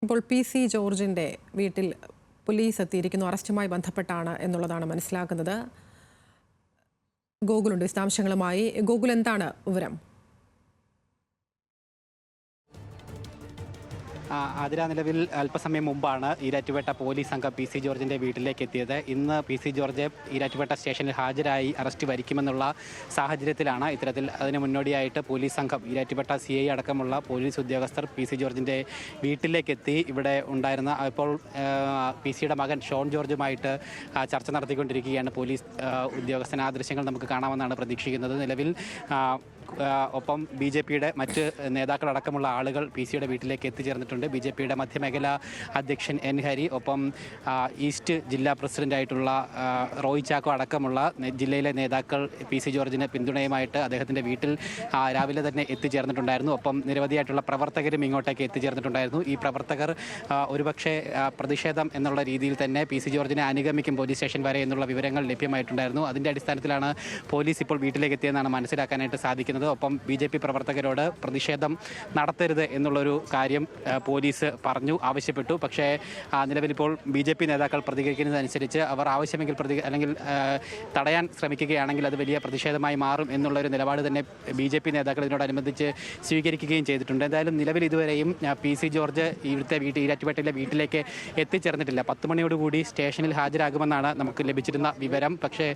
ഇപ്പോൾ പി.സി. ജോർജിന്റെ വീട്ടിൽ പോലീസ് എത്തിയിരിക്കുന്നു. അറസ്റ്റുമായി ബന്ധപ്പെട്ടാണ് എന്നുള്ളതാണ് മനസ്സിലാക്കുന്നത്. ഗോകുലുണ്ട് വിശദാംശങ്ങളുമായി. ഗോകുൽ, എന്താണ് വിവരം? ആതിര, നിലവിൽ അല്പസമയം മുമ്പാണ് ഈരാറ്റുപേട്ട പോലീസ് സംഘം പി.സി. ജോർജിന്റെ വീട്ടിലേക്ക് എത്തിയത്. ഇന്ന് പി.സി. ജോർജ് ഈരാറ്റുപേട്ട സ്റ്റേഷനിൽ ഹാജരായി അറസ്റ്റ് വരിക്കുമെന്നുള്ള സാഹചര്യത്തിലാണ് ഇത്തരത്തിൽ അതിന് മുന്നോടിയായിട്ട് പോലീസ് സംഘം ഈരാറ്റുപേട്ട CI അടക്കമുള്ള പോലീസ് ഉദ്യോഗസ്ഥർ പി.സി. ജോർജിന്റെ വീട്ടിലേക്ക് എത്തി. ഇവിടെ ഉണ്ടായിരുന്ന ഇപ്പോൾ പി.സിയുടെ മകൻ ഷോൺ ജോർജുമായിട്ട് ചർച്ച നടത്തിക്കൊണ്ടിരിക്കുകയാണ് പോലീസ് ഉദ്യോഗസ്ഥൻ. ആ ദൃശ്യങ്ങൾ നമുക്ക് കാണാമെന്നാണ് പ്രതീക്ഷിക്കുന്നത്. നിലവിൽ ഒപ്പം BJPയുടെ മറ്റ് നേതാക്കളടക്കമുള്ള ആളുകൾ പി.സിയുടെ വീട്ടിലേക്ക് എത്തിച്ചേർന്നിട്ടുണ്ട്. BJPയുടെ മധ്യമേഖലാ അധ്യക്ഷൻ N. ഹരി, ഒപ്പം ഈസ്റ്റ് ജില്ലാ പ്രസിഡന്റായിട്ടുള്ള റോയ് ചാക്കോ അടക്കമുള്ള ജില്ലയിലെ നേതാക്കൾ പി.സി. ജോർജിന് പിന്തുണയുമായിട്ട് അദ്ദേഹത്തിൻ്റെ വീട്ടിൽ രാവിലെ തന്നെ എത്തിച്ചേർന്നിട്ടുണ്ടായിരുന്നു. ഒപ്പം നിരവധിയായിട്ടുള്ള പ്രവർത്തകരും ഇങ്ങോട്ടേക്ക് എത്തിച്ചേർന്നിട്ടുണ്ടായിരുന്നു. ഈ പ്രവർത്തകർ ഒരുപക്ഷെ പ്രതിഷേധം എന്നുള്ള രീതിയിൽ തന്നെ പി.സി. ജോർജിനെ അനുഗമിക്കും പോലീസ് സ്റ്റേഷൻ വരെ എന്നുള്ള വിവരങ്ങൾ ലഭ്യമായിട്ടുണ്ടായിരുന്നു. അതിൻ്റെ അടിസ്ഥാനത്തിലാണ് പോലീസ് ഇപ്പോൾ വീട്ടിലേക്ക് എത്തിയെന്നാണ് മനസ്സിലാക്കാനായിട്ട് സാധിക്കുന്നത്. ഒപ്പം BJP പ്രവർത്തകരോട് പ്രതിഷേധം നടത്തരുത് എന്നുള്ളൊരു കാര്യം പോലീസ് ആവശ്യപ്പെട്ടു. പക്ഷേ നിലവിലിപ്പോൾ BJP നേതാക്കൾ പ്രതികരിക്കുന്നതനുസരിച്ച് അവർ ആവശ്യമെങ്കിൽ അല്ലെങ്കിൽ തടയാൻ ശ്രമിക്കുകയാണെങ്കിൽ അത് വലിയ പ്രതിഷേധമായി മാറും എന്നുള്ളൊരു നിലപാട് തന്നെ BJP നേതാക്കൾ ഇതിനോടനുബന്ധിച്ച് സ്വീകരിക്കുകയും ചെയ്തിട്ടുണ്ട്. എന്തായാലും നിലവിൽ ഇതുവരെയും പി.സി. ജോർജ് ഇവിടുത്തെ ഈരാറ്റുപേട്ടയിലെ വീട്ടിലേക്ക് എത്തിച്ചേർന്നിട്ടില്ല. 10 മണിയോടുകൂടി സ്റ്റേഷനിൽ ഹാജരാകുമെന്നാണ് നമുക്ക് ലഭിച്ചിരുന്ന വിവരം. പക്ഷേ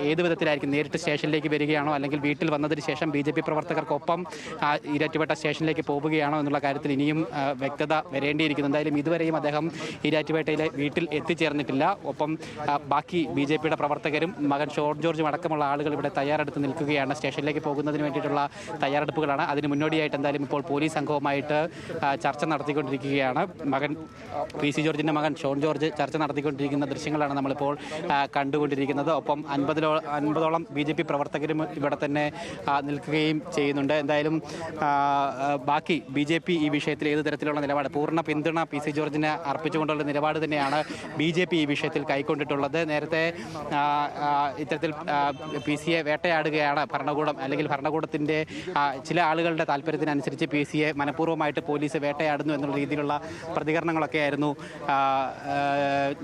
ഏത് വിധത്തിലായിരിക്കും, നേരിട്ട് സ്റ്റേഷനിലേക്ക് വരികയാണോ അല്ലെങ്കിൽ വീട്ടിൽ വന്നതിന് ശേഷം BJP പ്രവർത്തകർക്കൊപ്പം ഈരാറ്റുപേട്ട സ്റ്റേഷനിലേക്ക് പോവുകയാണോ എന്നുള്ള കാര്യത്തിൽ ഇനിയും വ്യക്തത വരേണ്ടിയിരിക്കുന്നു. എന്തായാലും ഇതുവരെയും അദ്ദേഹം ഈരാറ്റുപേട്ടയിലെ വീട്ടിൽ എത്തിച്ചേർന്നിട്ടില്ല. ഒപ്പം ബാക്കി BJPയുടെ പ്രവർത്തകരും മകൻ ഷോൺ ജോർജും അടക്കമുള്ള ആളുകൾ ഇവിടെ തയ്യാറെടുത്ത് നിൽക്കുകയാണ്. സ്റ്റേഷനിലേക്ക് പോകുന്നതിന് വേണ്ടിയിട്ടുള്ള തയ്യാറെടുപ്പുകളാണ്. അതിന് മുന്നോടിയായിട്ട് എന്തായാലും ഇപ്പോൾ പോലീസ് സംഘവുമായിട്ട് ചർച്ച നടത്തിക്കൊണ്ടിരിക്കുകയാണ്. പി.സി. ജോർജിൻ്റെ മകൻ ഷോൺ ജോർജ് ചർച്ച നടത്തിക്കൊണ്ടിരിക്കുന്ന ദൃശ്യങ്ങളാണ് നമ്മളിപ്പോൾ കണ്ടുകൊണ്ടിരിക്കുന്നത്. ഒപ്പം 50ഓളം BJP പ്രവർത്തകരും ഇവിടെ തന്നെ നിൽക്കുകയും ചെയ്യുന്നുണ്ട്. എന്തായാലും ബാക്കി BJP ഈ വിഷയത്തിൽ ഏത് തരത്തിലുള്ള നിലപാട്, പൂർണ്ണ പിന്തുണ പി.സി. ജോർജിന് അർപ്പിച്ചുകൊണ്ടുള്ള നിലപാട് തന്നെയാണ് BJP ഈ വിഷയത്തിൽ കൈക്കൊണ്ടിട്ടുള്ളത്. നേരത്തെ ഇത്തരത്തിൽ പി.സിയെ വേട്ടയാടുകയാണ് ഭരണകൂടം, അല്ലെങ്കിൽ ഭരണകൂടത്തിൻ്റെ ചില ആളുകളുടെ താല്പര്യത്തിനനുസരിച്ച് പി.സിയെ മനഃപൂർവ്വമായിട്ട് പോലീസ് വേട്ടയാടുന്നു എന്നുള്ള രീതിയിലുള്ള പ്രതികരണങ്ങളൊക്കെ ആയിരുന്നു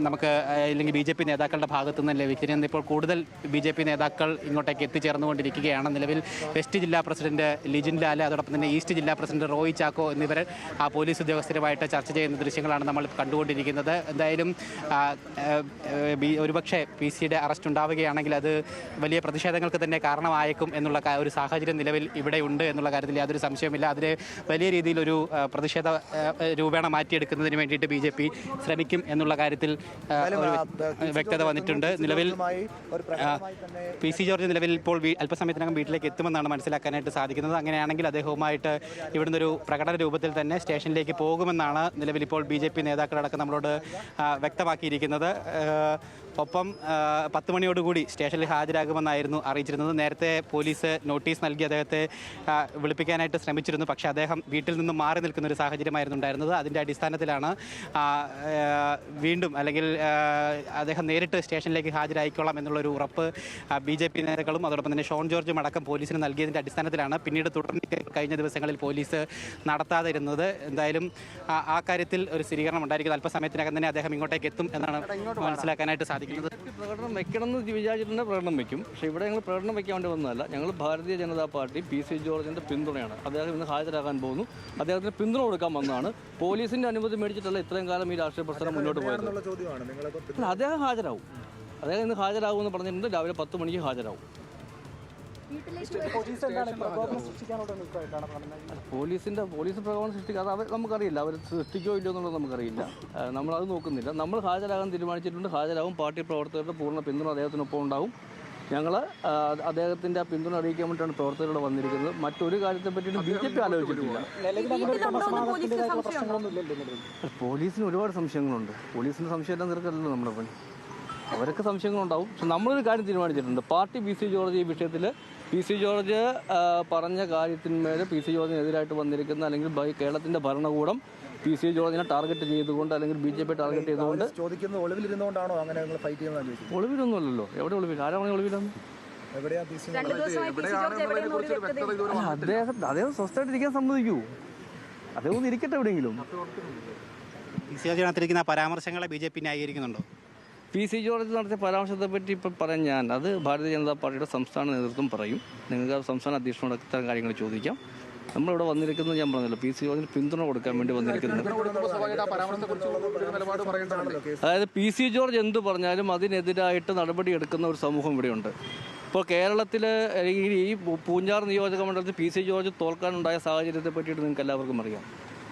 നമുക്ക് അല്ലെങ്കിൽ BJP നേതാക്കളുടെ ഭാഗത്തു നിന്ന് ലഭിച്ചിരുന്നത്. ഇപ്പോൾ കൂടുതൽ BJP നേതാക്കൾ ഇങ്ങോട്ടേക്ക് എത്തിച്ചേർന്നുകൊണ്ടിരിക്കുകയാണ്. നിലവിൽ വെസ്റ്റ് ജില്ലാ പ്രസിഡന്റ് ലിജിൻ ലാൽ, അതോടൊപ്പം തന്നെ ഈസ്റ്റ് ജില്ലാ പ്രസിഡന്റ് റോയ് ചാക്കോ എന്നിവർ പോലീസ് ഉദ്യോഗസ്ഥരുമായിട്ട് ചർച്ച ചെയ്യുന്ന ദൃശ്യങ്ങളാണ് നമ്മൾ കണ്ടുകൊണ്ടിരിക്കുന്നത്. എന്തായാലും ഒരുപക്ഷെ പി.സിയുടെ അറസ്റ്റ് ഉണ്ടാവുകയാണെങ്കിൽ അത് വലിയ പ്രതിഷേധങ്ങൾക്ക് തന്നെ കാരണമായേക്കും എന്നുള്ള ഒരു സാഹചര്യം നിലവിൽ ഇവിടെ ഉണ്ട് എന്നുള്ള കാര്യത്തിൽ യാതൊരു സംശയവുമില്ല. അതിന് വലിയ രീതിയിലൊരു പ്രതിഷേധ രൂപേണ മാറ്റിയെടുക്കുന്നതിന് വേണ്ടിയിട്ട് BJP ശ്രമിക്കും എന്നുള്ള കാര്യത്തിൽ വ്യക്തത വന്നിട്ടുണ്ട്. നിലവിൽ പി.സി. ജോർജ് നിലവിൽ ഇപ്പോൾ അല്പസമയത്തിനകം വീട്ടിലേക്ക് എത്തുമെന്നാണ് മനസ്സിലാക്കാനായിട്ട് സാധിക്കുന്നത്. അങ്ങനെയാണെങ്കിൽ അദ്ദേഹവുമായിട്ട് ഇവിടുന്ന് ഒരു പ്രകടന രൂപത്തിൽ തന്നെ സ്റ്റേഷനിലേക്ക് പോകുമെന്നാണ് നിലവിൽ ഇപ്പോൾ BJP നേതാക്കളടക്കം നമ്മളോട് വ്യക്തമാക്കിയിരിക്കുന്നത്. ഒപ്പം 10 മണിയോടുകൂടി സ്റ്റേഷനിൽ ഹാജരാകുമെന്നായിരുന്നു അറിയിച്ചിരുന്നത്. നേരത്തെ പോലീസ് നോട്ടീസ് നൽകി അദ്ദേഹത്തെ വിളിപ്പിക്കാനായിട്ട് ശ്രമിച്ചിരുന്നു. പക്ഷേ അദ്ദേഹം വീട്ടിൽ നിന്നും മാറി നിൽക്കുന്ന ഒരു സാഹചര്യമായിരുന്നു ഉണ്ടായിരുന്നത്. അതിൻ്റെ അടിസ്ഥാനത്തിലാണ് വീണ്ടും അല്ലെങ്കിൽ അദ്ദേഹം നേരിട്ട് സ്റ്റേഷനിലേക്ക് ഹാജരായിക്കൊള്ളാം എന്നുള്ളൊരു ഉറപ്പ് BJP നേതാക്കളും അതോടൊപ്പം തന്നെ ഷോൺ ജോർജും അടക്കം പോലീസിന് നൽകിയതിൻ്റെ അടിസ്ഥാനത്തിലാണ് പിന്നീട് തുടർന്ന് കഴിഞ്ഞ ദിവസങ്ങളിൽ പോലീസ് നടത്താതെ ഇരുന്നത്. എന്തായാലും ആ കാര്യത്തിൽ ഒരു സ്ഥിരീകരണം ഉണ്ടായിരിക്കുന്നത്. അല്പസമയത്തിനകം തന്നെ അദ്ദേഹം ഇങ്ങോട്ടേക്ക് എത്തും എന്നാണ് മനസ്സിലാക്കാനായിട്ട് സാധിക്കുന്നത്. പ്രകടനം വെക്കണമെന്ന് വിചാരിച്ചിട്ടുണ്ട്, പ്രകടനം വെക്കും. പക്ഷേ ഇവിടെ ഞങ്ങൾ പ്രകടനം വെക്കാൻ വേണ്ടി വന്നതല്ല. ഞങ്ങൾ ഭാരതീയ ജനതാ പാർട്ടി പി.സി. ജോർജിൻ്റെ പിന്തുണയാണ്. അദ്ദേഹം ഇന്ന് ഹാജരാകാൻ പോകുന്നു. അദ്ദേഹത്തിന് പിന്തുണ കൊടുക്കാൻ വന്നതാണ്. പോലീസിൻ്റെ അനുമതി മേടിച്ചിട്ടല്ല ഇത്രയും കാലം ഈ രാഷ്ട്രീയ പ്രസ്ഥാനം മുന്നോട്ട് പോയത്. അദ്ദേഹം ഹാജരാകും. അദ്ദേഹം ഇന്ന് ഹാജരാകുമെന്ന് പറഞ്ഞിട്ടുണ്ട്. രാവിലെ 10 മണിക്ക് ഹാജരാകും. പോലീസ് പ്രകോപനം സൃഷ്ടിക്കാതെ അവർ നമുക്കറിയില്ല. അവർ സൃഷ്ടിക്കോ ഇല്ലയോ എന്നുള്ളത് നമുക്കറിയില്ല. നമ്മളത് നോക്കുന്നില്ല. നമ്മൾ ഹാജരാകാൻ തീരുമാനിച്ചിട്ടുണ്ട്. ഹാജരാകും. പാർട്ടി പ്രവർത്തകരുടെ പൂർണ്ണ പിന്തുണ അദ്ദേഹത്തിനൊപ്പം ഉണ്ടാവും. ഞങ്ങൾ അദ്ദേഹത്തിൻ്റെ പിന്തുണ അറിയിക്കാൻ വേണ്ടിയിട്ടാണ് പ്രവർത്തകരോട് വന്നിരിക്കുന്നത്. മറ്റൊരു കാര്യത്തെ പറ്റിയിട്ട് BJP ആലോചിച്ചിട്ടില്ല. പോലീസിന് ഒരുപാട് സംശയങ്ങളുണ്ട്. പോലീസിൻ്റെ സംശയമെല്ലാം തീർക്കല്ലോ നമ്മുടെ പണി. അവരൊക്കെ സംശയങ്ങളുണ്ടാവും. പക്ഷെ നമ്മളൊരു കാര്യം തീരുമാനിച്ചിട്ടുണ്ട്. Party PC. ജോർജ് ഈ വിഷയത്തിൽ പി.സി. ജോർജ് പറഞ്ഞ കാര്യത്തിന്മേൽ പി.സി. ജോർജിനെതിരായിട്ട് വന്നിരിക്കുന്ന അല്ലെങ്കിൽ കേരളത്തിൻ്റെ ഭരണകൂടം പി.സി. ജോർജിനെ ടാർഗറ്റ് ചെയ്തുകൊണ്ട് അല്ലെങ്കിൽ BJP ടാർഗറ്റ് ചെയ്തുകൊണ്ട് ചോദിക്കുന്നത് ഒളിവിലിരുന്നുകൊണ്ടാണോ അങ്ങനെ ഫൈറ്റ് ചെയ്യുന്നത്? ഒളിവിലൊന്നുമല്ലോ. എവിടെ ഒളിവിൽ? ആരാണ് ഒളിവിലെന്ന്? അദ്ദേഹം സ്വസ്ഥമായിട്ട് ഇരിക്കാൻ സമ്മതിക്കൂ. അദ്ദേഹം ഒന്ന് ഇരിക്കട്ടെ എവിടെയെങ്കിലും. PC ജോർജ് നടത്തിയിരിക്കുന്ന പരാമർശങ്ങളെ BJP ന്യായീകരിക്കുന്നുണ്ടോ? PC ജോർജ് നടത്തിയ പരാമർശത്തെപ്പറ്റി ഇപ്പം പറയാൻ ഞാൻ അത് ഭാരതീയ ജനതാ പാർട്ടിയുടെ സംസ്ഥാന നേതൃത്വം പറയും. നിങ്ങൾക്ക് സംസ്ഥാന അധ്യക്ഷനോട് ഇത്തരം കാര്യങ്ങൾ ചോദിക്കാം. നമ്മളിവിടെ വന്നിരിക്കുന്നത് ഞാൻ പറഞ്ഞല്ലോ PC ജോർജിന് പിന്തുണ കൊടുക്കാൻ വേണ്ടി വന്നിരിക്കുന്നത്. അതായത് PC ജോർജ് എന്ത് പറഞ്ഞാലും അതിനെതിരായിട്ട് നടപടിയെടുക്കുന്ന ഒരു സമൂഹം ഇവിടെയുണ്ട്. ഇപ്പോൾ കേരളത്തിൽ ഈ പൂഞ്ഞാർ നിയോജക മണ്ഡലത്തിൽ PC ജോർജ് തോൽക്കാനുണ്ടായ സാഹചര്യത്തെ പറ്റിയിട്ട് നിങ്ങൾക്ക് എല്ലാവർക്കും അറിയാം.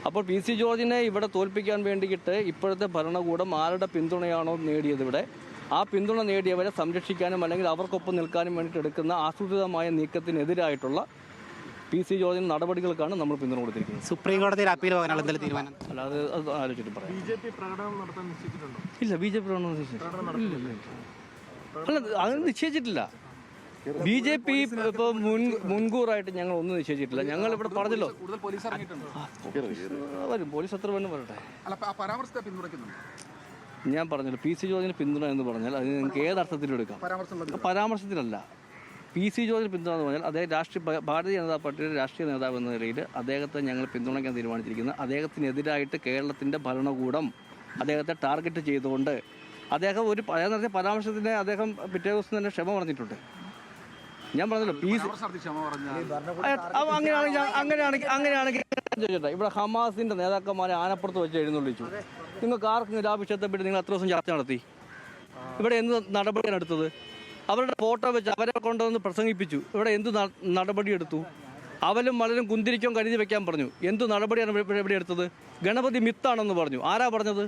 അപ്പോൾ PC ജോർജിനെ ഇവിടെ തോൽപ്പിക്കാൻ വേണ്ടിയിട്ട് ഇപ്പോഴത്തെ ഭരണകൂടം ആരുടെ പിന്തുണയാണോ നേടിയത് ഇവിടെ, ആ പിന്തുണ നേടിയവരെ സംരക്ഷിക്കാനും അല്ലെങ്കിൽ അവർക്കൊപ്പം നിൽക്കാനും വേണ്ടിയിട്ട് എടുക്കുന്ന ആസൂത്രിതമായ നീക്കത്തിനെതിരായിട്ടുള്ള PC ജോർജിന് നടപടികൾക്കാണ് നമ്മൾ പിന്തുണ കൊടുത്തിരിക്കുന്നത്. സുപ്രീം കോടതിയിൽ അപ്പീൽ പോകാനുള്ള എന്തെങ്കിലും തീരുമാനം? അല്ലാതെ അത് ആലോചിച്ചിട്ട് പറയാം. ഇല്ല, BJP പ്രകടനം അല്ല, അത് നിശ്ചയിച്ചിട്ടില്ല. BJP ഇപ്പോൾ മുൻകൂറായിട്ട് ഞങ്ങൾ ഒന്നും നിശ്ചയിച്ചിട്ടില്ല. ഞങ്ങൾ ഇവിടെ പറഞ്ഞല്ലോ വരും, പോലീസ് എത്ര വേണം വരട്ടെ. ഞാൻ പറഞ്ഞല്ലോ PC ജോർജിന് പിന്തുണ എന്ന് പറഞ്ഞാൽ അത് നിങ്ങൾക്ക് ഏതർത്ഥത്തിലും എടുക്കാം. പരാമർശത്തിലല്ല. PC ജോർജിന് പിന്തുണ എന്ന് പറഞ്ഞാൽ അദ്ദേഹം ഭാരതീയ ജനതാ പാർട്ടിയുടെ രാഷ്ട്രീയ നേതാവ് എന്ന നിലയിൽ അദ്ദേഹത്തെ ഞങ്ങൾ പിന്തുണയ്ക്കാൻ തീരുമാനിച്ചിരിക്കുന്നത് അദ്ദേഹത്തിനെതിരായിട്ട് കേരളത്തിൻ്റെ ഭരണകൂടം അദ്ദേഹത്തെ ടാർഗറ്റ് ചെയ്തുകൊണ്ട് അദ്ദേഹം നടത്തിയ പരാമർശത്തിന് അദ്ദേഹം പിറ്റേ ദിവസം തന്നെ ക്ഷമ പറഞ്ഞിട്ടുണ്ട്. ഞാൻ പറഞ്ഞല്ലോ അങ്ങനെയാണെങ്കിൽ ചോദിച്ചോട്ടെ, ഇവിടെ ഹമാസിൻ്റെ നേതാക്കന്മാരെ ആനപ്പുറത്ത് വെച്ച് എഴുന്നള്ളിച്ചു. നിങ്ങൾക്ക് ആർക്കും ആ വിഷയത്തെപ്പറ്റി നിങ്ങൾ എത്ര ദിവസം ചർച്ച നടത്തി? ഇവിടെ എന്ത് നടപടിയാണ് എടുത്തത്? അവരുടെ ഫോട്ടോ വെച്ച് അവരെ കൊണ്ടുവന്ന് പ്രസംഗിപ്പിച്ചു. ഇവിടെ എന്ത് നടപടിയെടുത്തു? അവലും വളരും കുന്തിരിക്കും കരുതി വെക്കാൻ പറഞ്ഞു. എന്ത് നടപടിയാണ് ഇവിടെ എടുത്തത്? ഗണപതി മിത്താണെന്ന് പറഞ്ഞു. ആരാ പറഞ്ഞത്?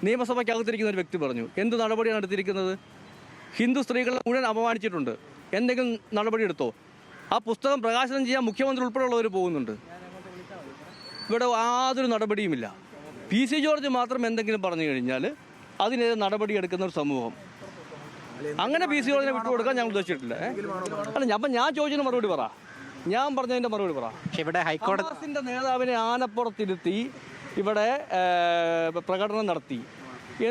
നിയമസഭയ്ക്കകത്തിരിക്കുന്ന ഒരു വ്യക്തി പറഞ്ഞു. എന്ത് നടപടിയാണ് എടുത്തിരിക്കുന്നത്? ഹിന്ദു സ്ത്രീകളെ മുഴുവൻ അപമാനിച്ചിട്ടുണ്ട്. എന്തെങ്കിലും നടപടിയെടുത്തോ? ആ പുസ്തകം പ്രകാശനം ചെയ്യാൻ മുഖ്യമന്ത്രി ഉൾപ്പെടെയുള്ളവർ പോകുന്നുണ്ട്. ഇവിടെ യാതൊരു നടപടിയുമില്ല. PC ജോർജ് മാത്രം എന്തെങ്കിലും പറഞ്ഞു കഴിഞ്ഞാൽ അതിനെതിരെ നടപടിയെടുക്കുന്ന ഒരു സമൂഹം. അങ്ങനെ PC ജോർജിനെ വിട്ടുകൊടുക്കാൻ ഞാൻ ഉദ്ദേശിച്ചിട്ടില്ല. അല്ല, അപ്പം ഞാൻ ചോദിച്ചതിന് മറുപടി പറ. ഞാൻ പറഞ്ഞതിൻ്റെ മറുപടി പറ. പക്ഷേ ഇവിടെ ഹൈക്കോടതിൻ്റെ നേതാവിനെ ആനപ്പുറത്തിരുത്തി ഇവിടെ പ്രകടനം നടത്തി.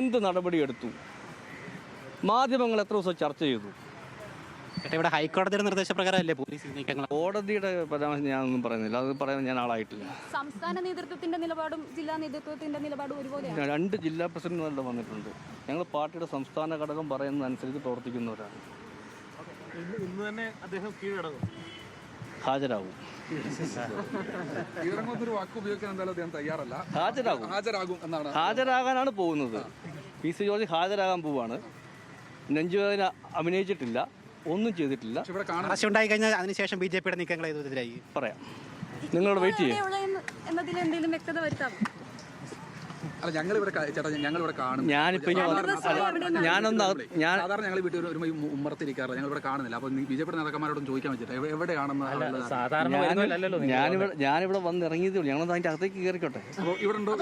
എന്ത് നടപടിയെടുത്തു? മാധ്യമങ്ങൾ എത്ര ദിവസം ചർച്ച ചെയ്തു? ഇവിടെ ഹൈക്കോടതിയുടെ നിർദ്ദേശപ്രകാരമല്ലേ പോലീസ് നീക്കങ്ങൾ? കോടതിയുടെ പരാമർശം ഞാനൊന്നും പറയുന്നില്ല. അത് പറയാൻ ഞാൻ ആളായിട്ടില്ല. സംസ്ഥാന നേതൃത്വത്തിന്റെ നിലപാടും ജില്ലാ നേതൃത്വത്തിന്റെ നിലപാടും ഒരുപോലെയാണ്. 2 ജില്ലാ പ്രസിഡന്റുമാരുടെ വന്നിട്ടുണ്ട്. ഞങ്ങൾ പാർട്ടിയുടെ സംസ്ഥാന ഘടകം പറയുന്നതനുസരിച്ച് പ്രവർത്തിക്കുന്നവരാണ്. ഇന്ന് തന്നെ അദ്ദേഹം കീഴടങ്ങും, ഹാജരാകും. ഹാജരാകാനാണ് പോകുന്നത്. PC ജോർജ് ഹാജരാകാൻ പോവാണ്. നെഞ്ചുവേദന അഭിനയിച്ചിട്ടില്ല, ഒന്നും ചെയ്തിട്ടില്ല. അറസ്റ്റ് ഉണ്ടായി കഴിഞ്ഞാൽ അതിനുശേഷം BJPയുടെ നീക്കങ്ങൾ എതിരായി പറയാം. നിങ്ങളോട് വെയിറ്റ് ചെയ്യും. എന്നതിൽ എന്തെങ്കിലും വ്യക്തത വരുത്താമോ? അല്ല, ഞങ്ങളിവിടെ കാണും. ഞാനിപ്പോൾ ഞങ്ങൾ വീട്ടിൽ ഒരു ഉമ്മറത്തിരിക്കാറില്ല. ഞങ്ങളിവിടെ കാണുന്നില്ല. അപ്പോൾ BJPയുടെ നേതാക്കന്മാരോടൊന്നും ചോദിക്കാൻ വെച്ചിട്ട് എവിടെയാണെന്ന് ഞാനിവിടെ വന്ന് ഇറങ്ങിയതേ ഉള്ളൂ. ഞങ്ങളൊന്ന് അതിൻ്റെ അകത്തേക്ക് കയറിക്കോട്ടെ. ഇവിടെ ഉണ്ടോ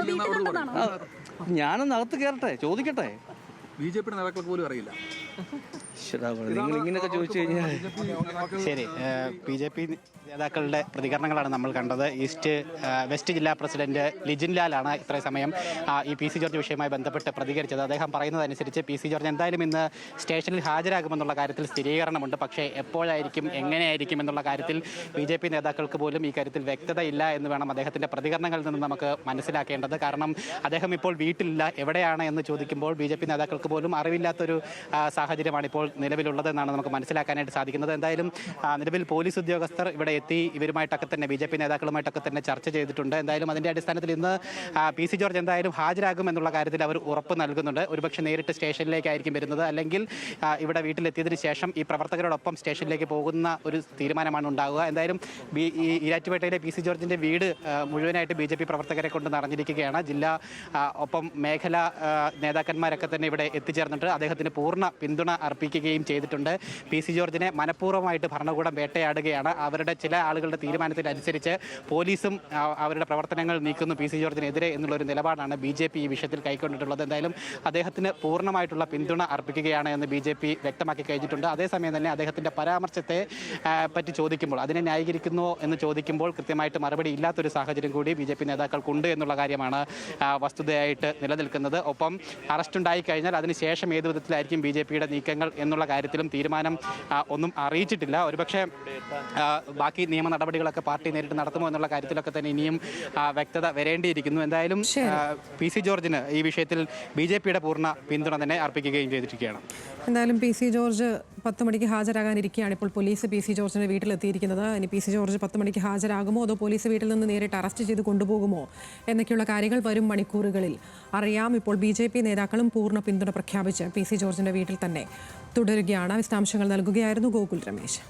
ഞാനൊന്ന് അകത്ത് കയറട്ടെ, ചോദിക്കട്ടെ. BJPയുടെ നേതാക്കൾ പോലും അറിയില്ല. നിങ്ങൾ ഇങ്ങനെയൊക്കെ ചോദിച്ചു കഴിഞ്ഞാൽ ശരി. BJP നേതാക്കളുടെ പ്രതികരണങ്ങളാണ് നമ്മൾ കണ്ടത്. വെസ്റ്റ് ജില്ലാ പ്രസിഡന്റ് ലിജിൻ ലാലാണ് ഇത്രയും സമയം ഈ PC ജോർജ് വിഷയവുമായി ബന്ധപ്പെട്ട് പ്രതികരിച്ചത്. അദ്ദേഹം പറയുന്നതനുസരിച്ച് PC ജോർജ് എന്തായാലും ഇന്ന് സ്റ്റേഷനിൽ ഹാജരാകുമെന്നുള്ള കാര്യത്തിൽ സ്ഥിരീകരണമുണ്ട്. പക്ഷേ എപ്പോഴായിരിക്കും, എങ്ങനെയായിരിക്കും എന്നുള്ള കാര്യത്തിൽ BJP നേതാക്കൾക്ക് പോലും ഈ കാര്യത്തിൽ വ്യക്തതയില്ല എന്ന് വേണം അദ്ദേഹത്തിൻ്റെ പ്രതികരണങ്ങളിൽ നിന്ന് നമുക്ക് മനസ്സിലാക്കേണ്ടത്. കാരണം അദ്ദേഹം ഇപ്പോൾ വീട്ടിലില്ല, എവിടെയാണ് എന്ന് ചോദിക്കുമ്പോൾ BJP നേതാക്കൾക്ക് പോലും അറിവില്ലാത്തൊരു സാഹചര്യമാണ് ഇപ്പോൾ നിലവിലുള്ളതെന്നാണ് നമുക്ക് മനസ്സിലാക്കാനായിട്ട് സാധിക്കുന്നത്. എന്തായാലും നിലവിൽ പോലീസ് ഉദ്യോഗസ്ഥർ ഇവിടെ എത്തി ഇവരുമായിട്ടൊക്കെ തന്നെ BJP നേതാക്കളുമായിട്ടൊക്കെ തന്നെ ചർച്ച ചെയ്തിട്ടുണ്ട്. എന്തായാലും അതിൻ്റെ അടിസ്ഥാനത്തിൽ ഇന്ന് PC ജോർജ് എന്തായാലും ഹാജരാകും എന്നുള്ള കാര്യത്തിൽ അവർ ഉറപ്പ് നൽകുന്നുണ്ട്. ഒരുപക്ഷെ നേരിട്ട് സ്റ്റേഷനിലേക്കായിരിക്കും വരുന്നത്, അല്ലെങ്കിൽ ഇവിടെ വീട്ടിലെത്തിയതിനു ശേഷം ഈ പ്രവർത്തകരോടൊപ്പം സ്റ്റേഷനിലേക്ക് പോകുന്ന ഒരു തീരുമാനമാണ് ഉണ്ടാകുക. എന്തായാലും ഈ ഈരാറ്റുപേട്ടയിലെ PC ജോർജിൻ്റെ വീട് മുഴുവനായിട്ട് BJP പ്രവർത്തകരെ കൊണ്ട് നിറഞ്ഞിരിക്കുകയാണ്. ജില്ലാ ഒപ്പം മേഖല നേതാക്കന്മാരൊക്കെ തന്നെ ഇവിടെ എത്തിച്ചേർന്നിട്ട് അദ്ദേഹത്തിന് പൂർണ്ണ പിന്തുണ അർപ്പിക്കുകയും ചെയ്തിട്ടുണ്ട്. PC ജോർജിനെ മനഃപൂർവ്വമായിട്ട് ഭരണകൂടം വേട്ടയാടുകയാണ്. അവരുടെ ചില ആളുകളുടെ തീരുമാനത്തിനനുസരിച്ച് പോലീസും അവരുടെ പ്രവർത്തനങ്ങൾ നീക്കുന്നു PC ജോർജിനെതിരെ എന്നുള്ളൊരു നിലപാടാണ് BJP ഈ വിഷയത്തിൽ കൈക്കൊണ്ടിട്ടുള്ളത്. എന്തായാലും അദ്ദേഹത്തിന് പൂർണ്ണമായിട്ടുള്ള പിന്തുണ അർപ്പിക്കുകയാണ് എന്ന് BJP വ്യക്തമാക്കി കഴിഞ്ഞിട്ടുണ്ട്. അതേസമയം തന്നെ അദ്ദേഹത്തിൻ്റെ പരാമർശത്തെ പറ്റി ചോദിക്കുമ്പോൾ, അതിനെ ന്യായീകരിക്കുന്നുവോ എന്ന് ചോദിക്കുമ്പോൾ കൃത്യമായിട്ട് മറുപടി ഇല്ലാത്തൊരു സാഹചര്യം കൂടി BJP നേതാക്കൾക്കുണ്ട് എന്നുള്ള കാര്യമാണ് വസ്തുതയായിട്ട് നിലനിൽക്കുന്നത്. ഒപ്പം അറസ്റ്റ് ഉണ്ടായി കഴിഞ്ഞാൽ അതിനുശേഷം ഏത് വിധത്തിലായിരിക്കും BJPയുടെ നീക്കങ്ങൾ എന്നുള്ള കാര്യത്തിലും തീരുമാനം ഒന്നും അറിയിച്ചിട്ടില്ല. ഒരുപക്ഷെ ബാക്കി നിയമ നടപടികളൊക്കെ പാർട്ടി നേരിട്ട് നടത്തുമോ എന്നുള്ള കാര്യത്തിലൊക്കെ തന്നെ ഇനിയും വ്യക്തത വരേണ്ടിയിരിക്കുന്നു. എന്തായാലും PC ജോർജിന് ഈ വിഷയത്തിൽ BJPയുടെ പൂർണ്ണ പിന്തുണ തന്നെ അർപ്പിക്കുകയും ചെയ്തിരിക്കുകയാണ്. എന്തായാലും PC ജോർജ് 10 മണിക്ക് ഹാജരാകാനിരിക്കുകയാണ്. ഇപ്പോൾ പോലീസ് PC ജോർജിന്റെ വീട്ടിലെത്തിയിരിക്കുന്നത്. ഇനി PC ജോർജ് 10 മണിക്ക് ഹാജരാകുമോ അതോ പോലീസ് വീട്ടിൽ നിന്ന് നേരിട്ട് അറസ്റ്റ് ചെയ്ത് കൊണ്ടുപോകുമോ എന്നൊക്കെയുള്ള കാര്യങ്ങൾ വരും മണിക്കൂറുകളിൽ അറിയാം. ഇപ്പോൾ BJP നേതാക്കളും പൂർണ്ണ പിന്തുണ പ്രഖ്യാപിച്ച് PC ജോർജിന്റെ വീട്ടിൽ തന്നെ തുടരുകയാണ്. വിശദാംശങ്ങൾ നൽകുകയായിരുന്നു ഗോകുൽ രമേശ്.